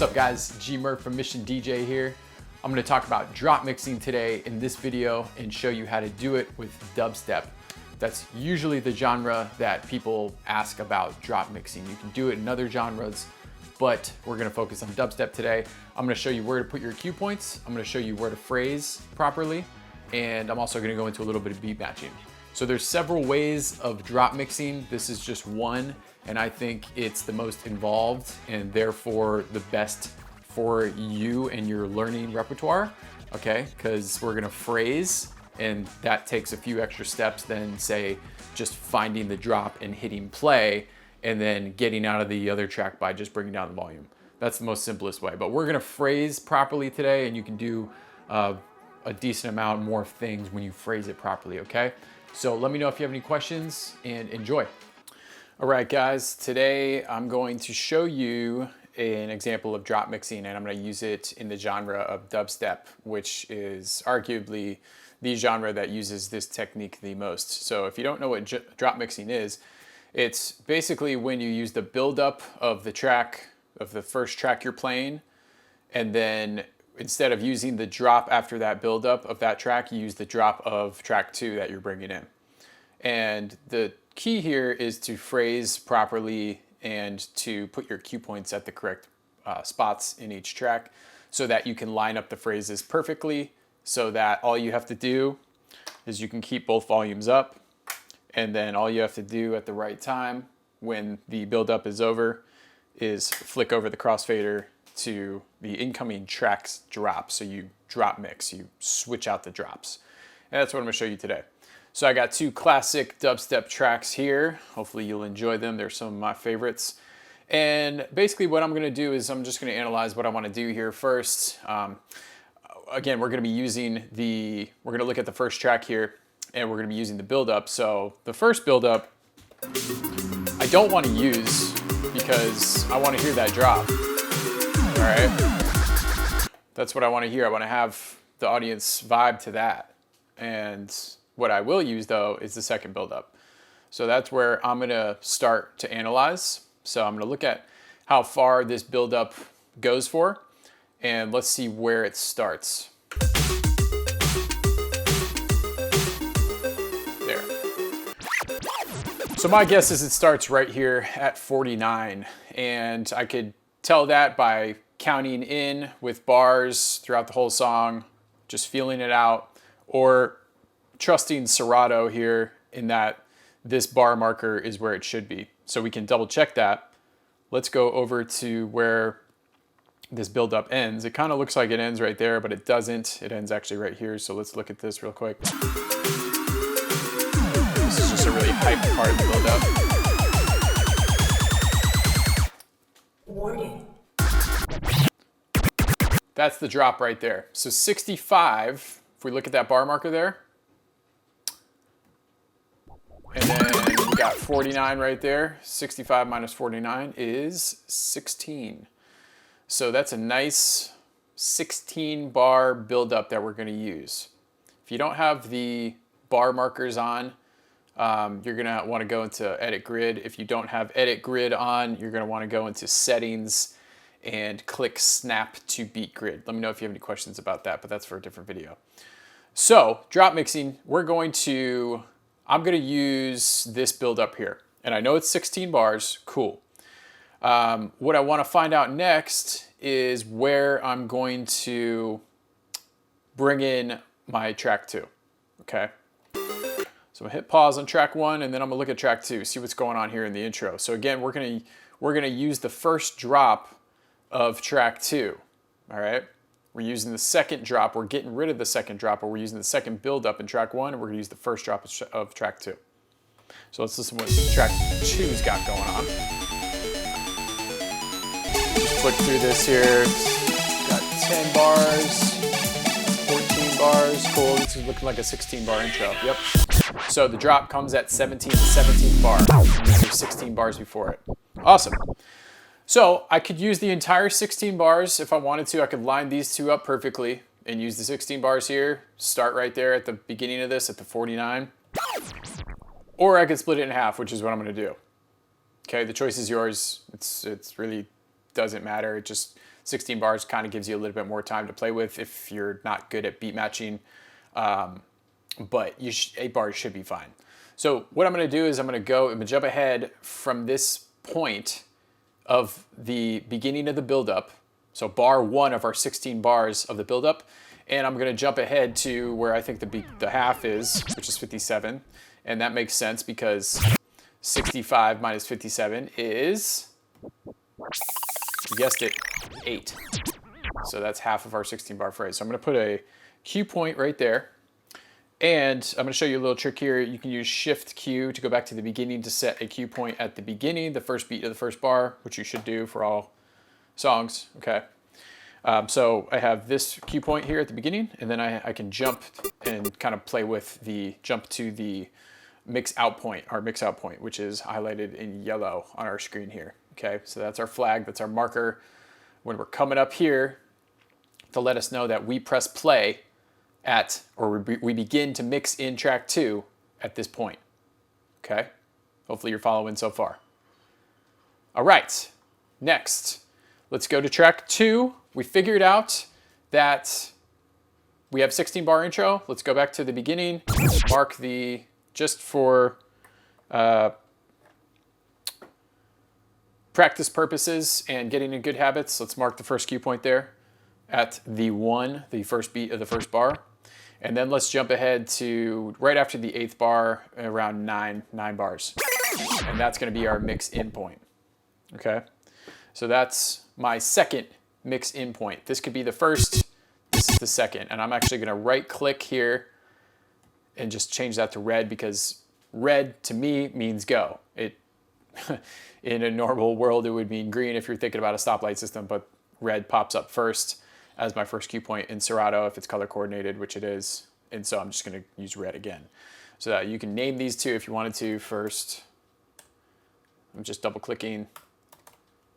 What's up guys, G-Murph from Mission DJ here. I'm gonna talk about drop mixing today in this video and show you how to do it with dubstep. That's usually the genre that people ask about drop mixing. You can do it in other genres, but we're gonna focus on dubstep today. I'm gonna show you where to put your cue points. I'm gonna show you where to phrase properly. And I'm also gonna go into a little bit of beat matching. So there's several ways of drop mixing. This is just one, and I think it's the most involved and therefore the best for you and your learning repertoire, okay? Because we're gonna phrase, and that takes a few extra steps than say just finding the drop and hitting play and then getting out of the other track by just bringing down the volume. That's the most simplest way. But we're gonna phrase properly today, and you can do a decent amount more things when you phrase it properly, okay? So let me know if you have any questions and enjoy. All right, guys, today I'm going to show you an example of drop mixing, and I'm going to use it in the genre of dubstep, which is arguably the genre that uses this technique the most. So if you don't know what drop mixing is, it's basically when you use the buildup of the track, of the first track you're playing, and then instead of using the drop after that buildup of that track, you use the drop of track 2 that you're bringing in. And the key here is to phrase properly and to put your cue points at the correct spots in each track so that you can line up the phrases perfectly, so that all you have to do is you can keep both volumes up, and then all you have to do at the right time when the buildup is over is flick over the crossfader to the incoming track's drop. So you drop mix, you switch out the drops. And that's what I'm gonna show you today. So I got two classic dubstep tracks here. Hopefully you'll enjoy them. They're some of my favorites. And basically what I'm gonna do is I'm just gonna analyze what I wanna do here first. Again, we're gonna look at the first track here, and we're gonna be using the buildup. So the first buildup, I don't wanna use because I wanna hear that drop. All right, that's what I want to hear. I want to have the audience vibe to that. And what I will use though is the second buildup. So that's where I'm going to start to analyze. So I'm going to look at how far this buildup goes for, and let's see where it starts. There. So my guess is it starts right here at 49, and I could tell that by counting in with bars throughout the whole song, just feeling it out, or trusting Serato here in that this bar marker is where it should be. So we can double check that. Let's go over to where this buildup ends. It kind of looks like it ends right there, but it doesn't. It ends actually right here. So let's look at this real quick. This is just a really hyped part of the buildup. Warning. That's the drop right there. So 65, if we look at that bar marker there, and then we got 49 right there. 65 minus 49 is 16. So that's a nice 16 bar buildup that we're gonna use. If you don't have the bar markers on, you're gonna wanna go into edit grid. If you don't have edit grid on, you're gonna wanna go into settings and click snap to beat grid. Let me know if you have any questions about that, but that's for a different video. So drop mixing, I'm gonna use this buildup here. And I know it's 16 bars, cool. What I wanna find out next is where I'm going to bring in my track 2, okay? So I'm gonna hit pause on track 1, and then I'm gonna look at track 2, see what's going on here in the intro. So again, we're gonna use the first drop of track 2, all right? We're using the second drop. We're getting rid of the second drop, but we're using the second buildup in track 1, and we're gonna use the first drop of track 2. So let's listen to what track 2's got going on. Just flick through this here. It's got 10 bars, 14 bars, cool. This is looking like a 16 bar intro, yep. So the drop comes at 17th, 17th bar. There's 16 bars before it. Awesome. So I could use the entire 16 bars if I wanted to. I could line these two up perfectly and use the 16 bars here, start right there at the beginning of this at the 49. Or I could split it in half, which is what I'm gonna do. Okay, the choice is yours. It's really doesn't matter. It just 16 bars kind of gives you a little bit more time to play with if you're not good at beat matching, but 8 bars should be fine. So what I'm going to do is I'm going to jump ahead from this point of the beginning of the buildup, so bar 1 of our 16 bars of the buildup, and I'm going to jump ahead to where I think the half is, which is 57, and that makes sense because 65 minus 57 is, you guessed it, 8. So that's half of our 16 bar phrase. So I'm going to put a cue point right there. And I'm going to show you a little trick here. You can use Shift Q to go back to the beginning to set a cue point at the beginning, the first beat of the first bar, which you should do for all songs, okay? So I have this cue point here at the beginning, and then I can jump and kind of play with the jump to the mix out point, our mix out point, which is highlighted in yellow on our screen here, okay? So that's our flag, that's our marker. When we're coming up here to let us know that we press play at, or we begin to mix in track 2 at this point, okay? Hopefully you're following so far. All right, next, let's go to track 2. We figured out that we have 16 bar intro. Let's go back to the beginning, mark the, just for practice purposes and getting in good habits, let's mark the first cue point there at the 1, the first beat of the first bar. And then let's jump ahead to right after the 8th bar, around 9 bars. And that's going to be our mix in point, okay? So that's my second mix in point. This could be the first, this is the second. And I'm actually going to right click here and just change that to red, because red to me means go. It in a normal world it would mean green if you're thinking about a stoplight system, but red pops up first as my first cue point in Serato if it's color coordinated, which it is. And so I'm just going to use red again. So that you can name these two if you wanted to first. I'm just double clicking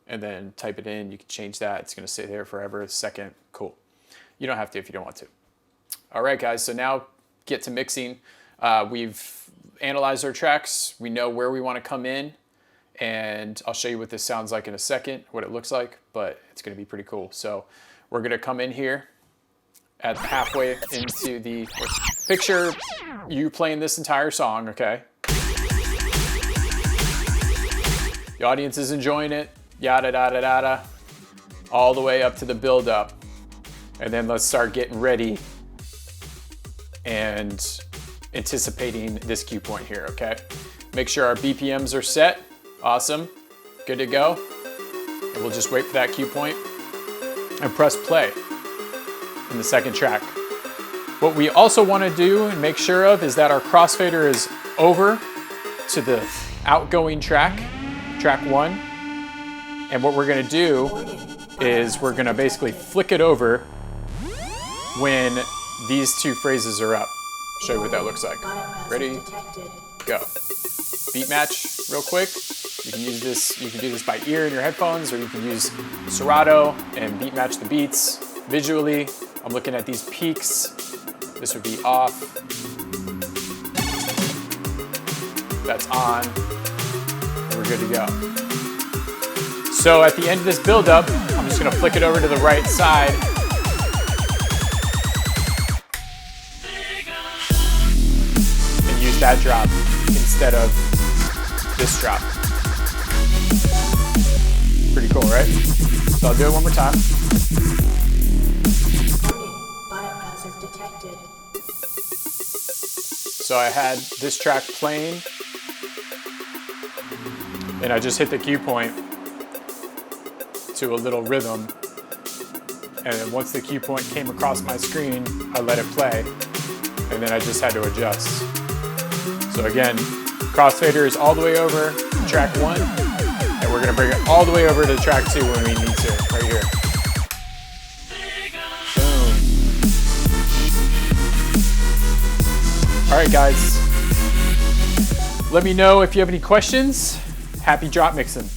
and then type it in. You can change that. It's going to sit there forever. Second, cool. You don't have to if you don't want to. All right, guys. So now get to mixing. We've analyzed our tracks. We know where we want to come in. And I'll show you what this sounds like in a second, what it looks like, but it's going to be pretty cool. So we're going to come in here at halfway into the, picture you playing this entire song, okay? The audience is enjoying it, yada, yada, yada, all the way up to the build up. And then let's start getting ready and anticipating this cue point here, okay? Make sure our BPMs are set. Awesome, good to go. And we'll just wait for that cue point and press play in the second track. What we also want to do and make sure of is that our crossfader is over to the outgoing track, track 1. And what we're going to do is we're going to basically flick it over when these two phrases are up. I'll show you what that looks like. Ready? Go. Beat match real quick. You can use this, you can do this by ear in your headphones, or you can use Serato and beat match the beats visually. I'm looking at these peaks. This would be off. That's on. And we're good to go. So at the end of this build-up, I'm just gonna flick it over to the right side. And use that drop instead of this drop. Pretty cool, right? So I'll do it one more time. Biohazard detected. So I had this track playing, and I just hit the cue point to a little rhythm. And then once the cue point came across my screen, I let it play, and then I just had to adjust. So again, crossfader is all the way over to track 1. And we're gonna bring it all the way over to track 2 when we need to, right here. Boom. All right, guys. Let me know if you have any questions. Happy drop mixing.